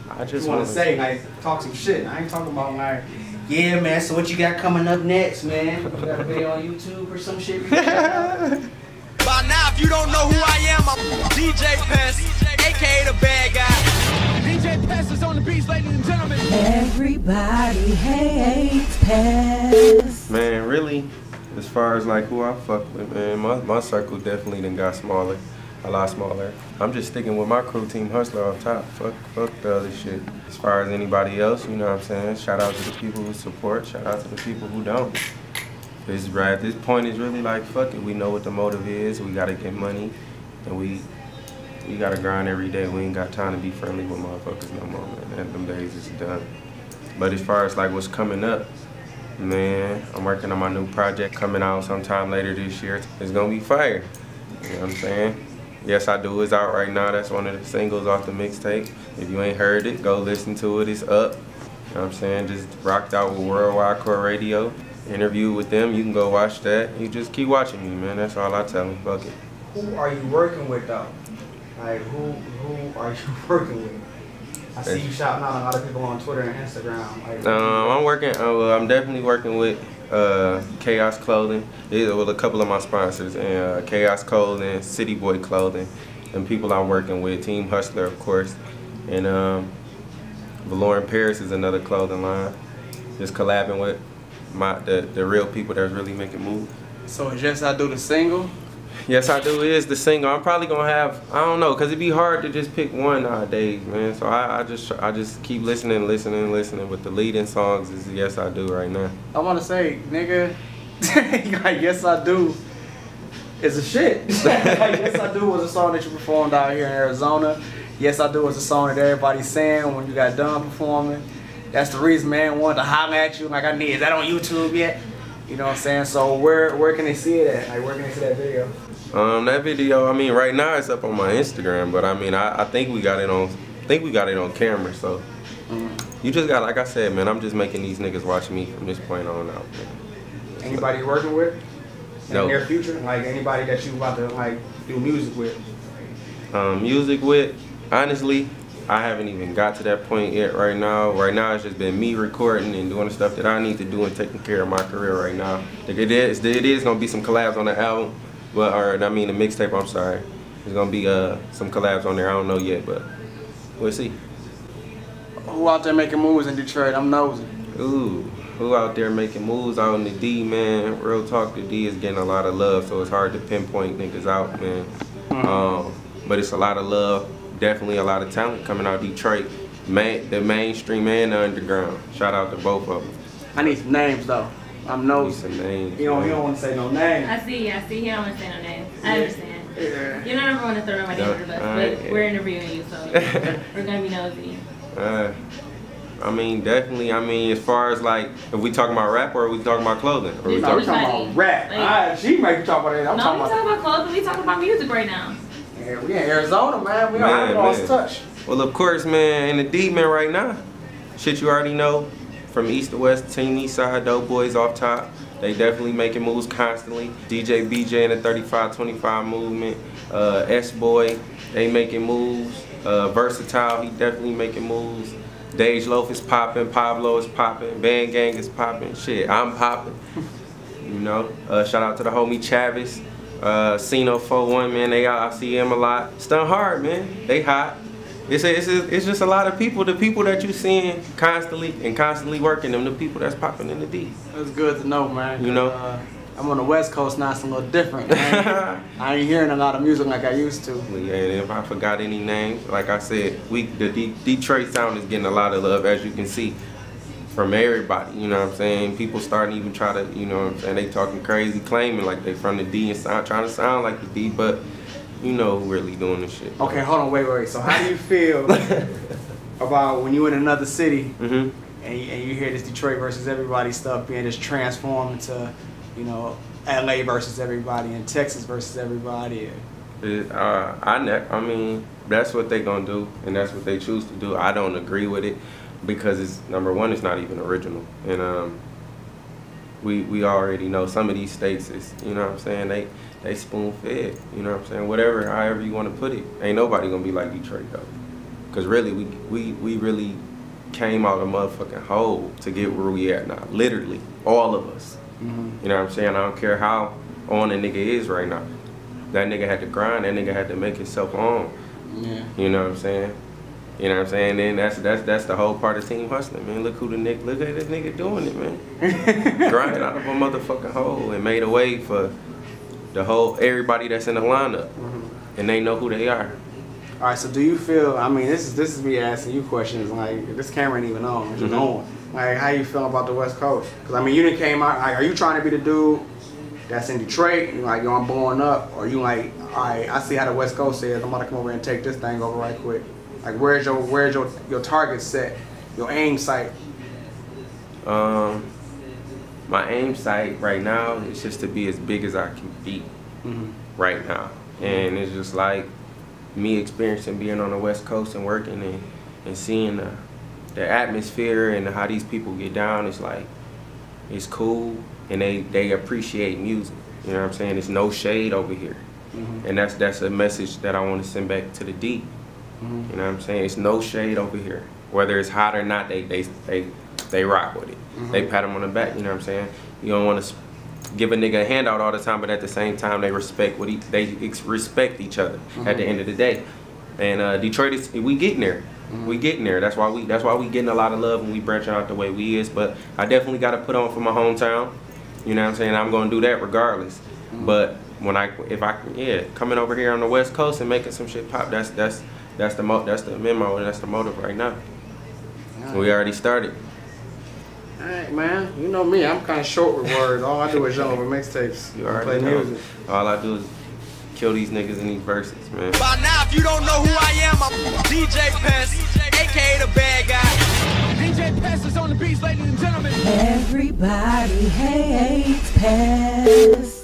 I just want to say, like, talk some shit. I ain't talking about, like, yeah, man, so what you got coming up next, man? You got a video on YouTube or some shit? By now, if you don't know who I am, I'm DJ Pest, a.k.a. the bad guy. DJ Pest is on the beats, ladies and gentlemen. Everybody hates Pest. Man, really, as far as, like, who I fuck with, man, my circle definitely done got smaller. A lot smaller. I'm just sticking with my crew, Team Hustler, off top. Fuck the other shit. As far as anybody else, you know what I'm saying? Shout out to the people who support. Shout out to the people who don't. It's right. This point is really like, fuck it. We know what the motive is. We gotta get money, and we gotta grind every day. We ain't got time to be friendly with motherfuckers no more, man. And them days is done. But as far as like what's coming up, man, I'm working on my new project coming out sometime later this year. It's gonna be fire. You know what I'm saying? Yes, I Do is out right now. That's one of the singles off the mixtape. If you ain't heard it, go listen to it. It's up. You know what I'm saying? Just rocked out with Worldwide Core Radio. Interview with them. You can go watch that. You just keep watching me, man. That's all I tell them. Fuck it. Who are you working with, though? Like, who are you working with? I see you shouting out a lot of people on Twitter and Instagram. Like, I'm working. Well, I'm definitely working with Chaos Clothing. With a couple of my sponsors, and Chaos Clothing, City Boy Clothing, and people I'm working with. Team Hustler, of course, and Valorant Paris is another clothing line. Just collabing with the real people that's really making moves. So is Yes I Do the single? Yes I Do is the single. I'm probably gonna have, I don't know, cause it'd be hard to just pick one nowadays, man. So I just keep listening. But the leading songs is Yes I Do right now. I wanna say, nigga, like Yes I Do is a shit. Like Yes I Do was a song that you performed out here in Arizona. Yes I Do was a song that everybody's saying when you got done performing. That's the reason, man, wanted to holler at you. Like, is that on YouTube yet? You know what I'm saying? So where can they see it at? Like, where can they see that video? That video, I mean, right now it's up on my Instagram, but I mean, I think we got it on, camera. So you just got, like I said, man, I'm just making these niggas watch me from this point on out, man. Anybody you're working with in the near future? Like anybody that you about to like do music with? Music with, honestly, I haven't even got to that point yet right now. Right now it's just been me recording and doing the stuff that I need to do and taking care of my career right now. Like it is gonna be some collabs on the album, but the mixtape, I'm sorry. There's gonna be some collabs on there, I don't know yet, but we'll see. Who out there making moves in Detroit? I'm nosy. Ooh, who out there making moves out in the D, man? Real talk, the D is getting a lot of love, so it's hard to pinpoint niggas out, man. But it's a lot of love. Definitely a lot of talent coming out of Detroit, the mainstream and the underground. Shout out to both of them. I need some names though. I'm nosy. Some names. You don't want to say no names. I see. He don't want to say no names. I understand. Yeah. You're not ever going to throw my name under the bus, but we're interviewing you, so we're gonna be nosy. I mean, definitely. I mean, as far as like, if we talking about rap or are we talking about clothing? Or we're talking about rap. Like, she might be talking about that. No, we're talking about clothing. We talking about music right now. Yeah, we in Arizona, man. We don't lost touch. Well, of course, man. In the D, man, right now, shit you already know. From east to west, Team East Side, Dope Boys off top. They definitely making moves constantly. DJ BJ in the 35-25 movement. S-Boy, they making moves. Versatile, he definitely making moves. Dage Loaf is popping. Pablo is popping. Band Gang is popping. Shit, I'm popping. You know. Shout out to the homie Chavis. Cino 41, man, I see him a lot. Stun Hard, man, they hot. It's just a lot of people. The people that you seeing constantly working them, the people that's popping in the D. It's good to know, man. You know, I'm on the West Coast now. It's a little different. I ain't hearing a lot of music like I used to. Yeah, and if I forgot any names, like I said, the Detroit sound is getting a lot of love, as you can see. From everybody, you know what I'm saying? People starting to even try to, you know what I'm saying? They talking crazy, claiming like they from the D and trying to sound like the D, but you know who really doing this shit. Okay, hold on, wait. So how do you feel about when you in another city and you hear this Detroit versus everybody stuff being just transformed into, you know, LA versus everybody and Texas versus everybody? I mean, that's what they gonna do and that's what they choose to do. I don't agree with it. Because it's, number one, it's not even original, and we already know some of these states is, you know what I'm saying, they spoon fed, you know what I'm saying, however you want to put it. Ain't nobody gonna be like Detroit though. Cause really, we really came out of a motherfucking hole to get where we at now. Literally, all of us. You know what I'm saying? I don't care how on a nigga is right now. That nigga had to grind. That nigga had to make himself on. Yeah. You know what I'm saying? You know what I'm saying? And that's the whole part of team hustling, man. Look at this nigga doing it, man. Grinding out of a motherfucking hole and made a way for the whole everybody that's in the lineup, and they know who they are. All right, so do you feel? I mean, this is me asking you questions. Like this camera ain't even on, it's just on. Like, how you feel about the West Coast? Because I mean, you didn't came out. Like, are you trying to be the dude that's in Detroit? And like, yo, I'm blowing up, or you like, all right, I see how the West Coast is. I'm about to come over and take this thing over right quick. Like, where's your target set, your aim site? My aim site right now is just to be as big as I can be right now. And it's just like me experiencing being on the West Coast and working and seeing the atmosphere and how these people get down. It's like, it's cool, and they appreciate music. You know what I'm saying? There's no shade over here. And that's a message that I want to send back to the D. You know what I'm saying? It's no shade over here. Whether it's hot or not, they rock with it. They pat them on the back, you know what I'm saying? You don't want to give a nigga a handout all the time, but at the same time, they respect respect each other at the end of the day. And Detroit we getting there. We getting there. That's why we getting a lot of love when we branch out the way we is. But I definitely got to put on for my hometown. You know what I'm saying? I'm gonna do that regardless. But when coming over here on the West Coast and making some shit pop, that's the memo, and that's the motive right now. We already started. All right, man. You know me, I'm kind of short with words. All I do is jump over mixtapes. You already play know. music. All I do is kill these niggas in these verses, man. By now, if you don't know who I am, I'm DJ Pest, aka the bad guy. DJ Pest is on the beats, ladies and gentlemen. Everybody hates Pest.